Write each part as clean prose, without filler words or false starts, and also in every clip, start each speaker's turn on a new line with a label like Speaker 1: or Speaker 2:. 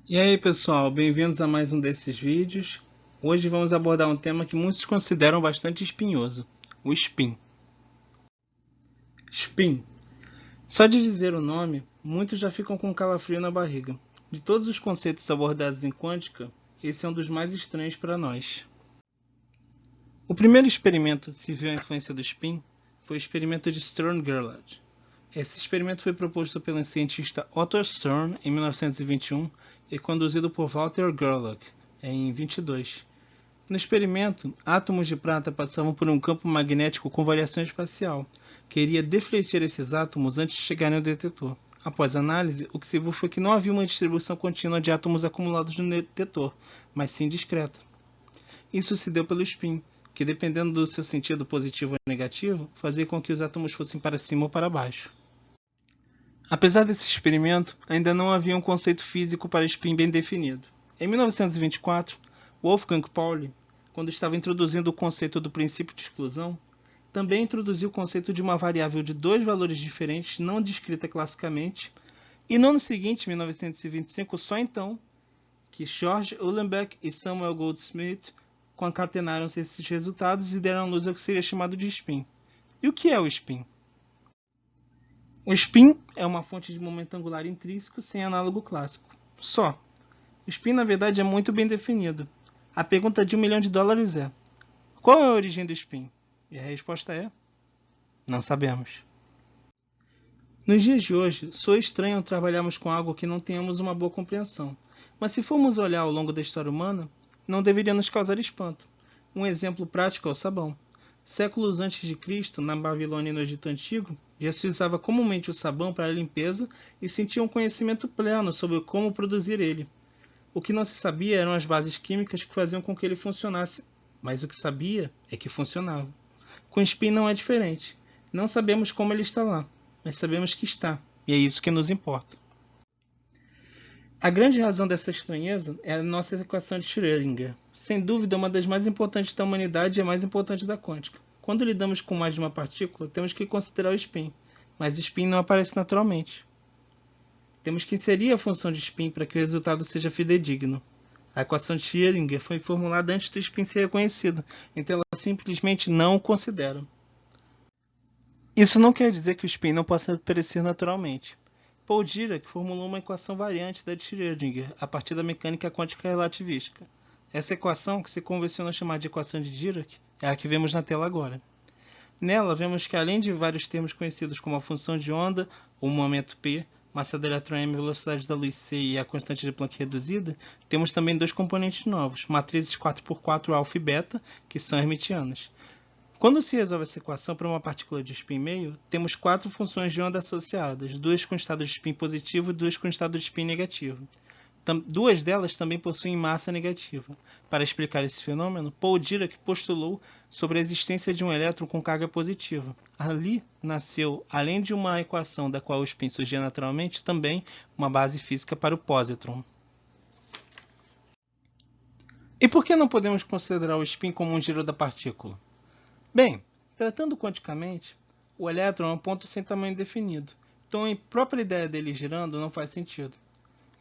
Speaker 1: E aí pessoal, bem-vindos a mais um desses vídeos. Hoje vamos abordar um tema que muitos consideram bastante espinhoso, o spin. Spin. Só de dizer o nome, muitos já ficam com calafrio na barriga. De todos os conceitos abordados em quântica, esse é um dos mais estranhos para nós. O primeiro experimento que se viu a influência do spin foi o experimento de Stern-Gerlach. Esse experimento foi proposto pelo cientista Otto Stern em 1921 e conduzido por Walter Gerlach em 22. No experimento, átomos de prata passavam por um campo magnético com variação espacial, que iria defletir esses átomos antes de chegarem ao detetor. Após análise, o que se viu foi que não havia uma distribuição contínua de átomos acumulados no detetor, mas sim discreta. Isso se deu pelo spin, que dependendo do seu sentido positivo ou negativo, fazia com que os átomos fossem para cima ou para baixo. Apesar desse experimento, ainda não havia um conceito físico para spin bem definido. Em 1924, Wolfgang Pauli, quando estava introduzindo o conceito do princípio de exclusão, também introduziu o conceito de uma variável de dois valores diferentes não descrita classicamente, e no ano seguinte, 1925, só então, que George Uhlenbeck e Samuel Goldsmith concatenaram esses resultados e deram luz ao que seria chamado de spin. E o que é o spin? O spin é uma fonte de momento angular intrínseco sem análogo clássico. Só. O spin, na verdade, é muito bem definido. A pergunta de $1 milhão é: qual é a origem do spin? E a resposta é: não sabemos. Nos dias de hoje, soa estranho trabalharmos com algo que não tenhamos uma boa compreensão. Mas se formos olhar ao longo da história humana, não deveria nos causar espanto. Um exemplo prático é o sabão. Séculos antes de Cristo, na Babilônia e no Egito Antigo, já se usava comumente o sabão para a limpeza e se tinha um conhecimento pleno sobre como produzir ele. O que não se sabia eram as bases químicas que faziam com que ele funcionasse, mas o que sabia é que funcionava. Com o spin não é diferente. Não sabemos como ele está lá, mas sabemos que está, e é isso que nos importa. A grande razão dessa estranheza é a nossa equação de Schrödinger. Sem dúvida, uma das mais importantes da humanidade e a mais importante da quântica. Quando lidamos com mais de uma partícula, temos que considerar o spin, mas o spin não aparece naturalmente. Temos que inserir a função de spin para que o resultado seja fidedigno. A equação de Schrödinger foi formulada antes do spin ser reconhecido, então ela simplesmente não o considera. Isso não quer dizer que o spin não possa aparecer naturalmente. Paul Dirac formulou uma equação variante da de Schrödinger a partir da mecânica quântica relativística. Essa equação, que se convenciona chamar de equação de Dirac, é a que vemos na tela agora. Nela, vemos que além de vários termos conhecidos como a função de onda, o momento P, massa do elétron m, velocidade da luz c e a constante de Planck reduzida, temos também dois componentes novos, matrizes 4x4 alfa e beta, que são hermitianas. Quando se resolve essa equação para uma partícula de spin meio, temos quatro funções de onda associadas, duas com estado de spin positivo e duas com estado de spin negativo. Duas delas também possuem massa negativa. Para explicar esse fenômeno, Paul Dirac postulou sobre a existência de um elétron com carga positiva. Ali nasceu, além de uma equação da qual o spin surgia naturalmente, também uma base física para o positron. E por que não podemos considerar o spin como um giro da partícula? Bem, tratando quanticamente, o elétron é um ponto sem tamanho definido, então a própria ideia dele girando não faz sentido.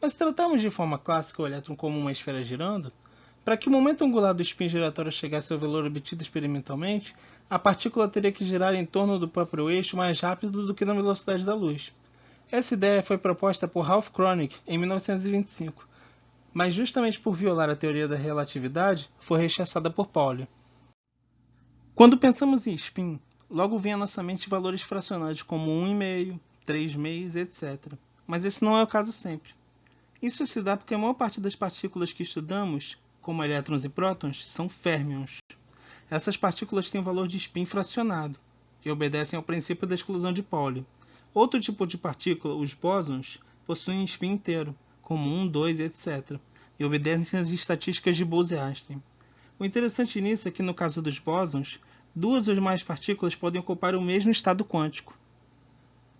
Speaker 1: Mas se tratarmos de forma clássica o elétron como uma esfera girando, para que o momento angular do spin giratório chegasse ao valor obtido experimentalmente, a partícula teria que girar em torno do próprio eixo mais rápido do que na velocidade da luz. Essa ideia foi proposta por Ralph Kronig em 1925, mas justamente por violar a teoria da relatividade, foi rechaçada por Pauli. Quando pensamos em spin, logo vem à nossa mente valores fracionados como 1,5, 3,5, etc. Mas esse não é o caso sempre. Isso se dá porque a maior parte das partículas que estudamos, como elétrons e prótons, são férmions. Essas partículas têm valor de spin fracionado e obedecem ao princípio da exclusão de Pauli. Outro tipo de partícula, os bósons, possuem spin inteiro, como 1, 2, etc. e obedecem às estatísticas de Bose-Einstein. O interessante nisso é que, no caso dos bósons, duas ou mais partículas podem ocupar o mesmo estado quântico.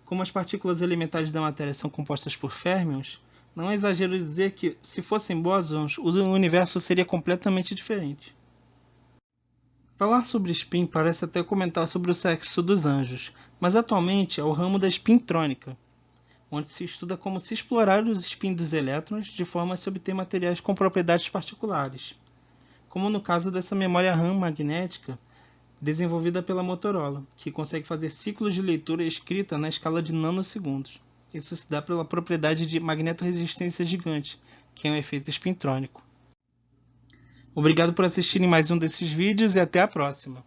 Speaker 1: Como as partículas elementares da matéria são compostas por férmions, não é exagero dizer que, se fossem bósons, o universo seria completamente diferente. Falar sobre spin parece até comentar sobre o sexo dos anjos, mas atualmente é o ramo da spintrônica, onde se estuda como se explorar os spins dos elétrons de forma a se obter materiais com propriedades particulares, como no caso dessa memória RAM magnética desenvolvida pela Motorola, que consegue fazer ciclos de leitura e escrita na escala de nanosegundos. Isso se dá pela propriedade de magnetorresistência gigante, que é um efeito spintrônico. Obrigado por assistirem mais um desses vídeos e até a próxima!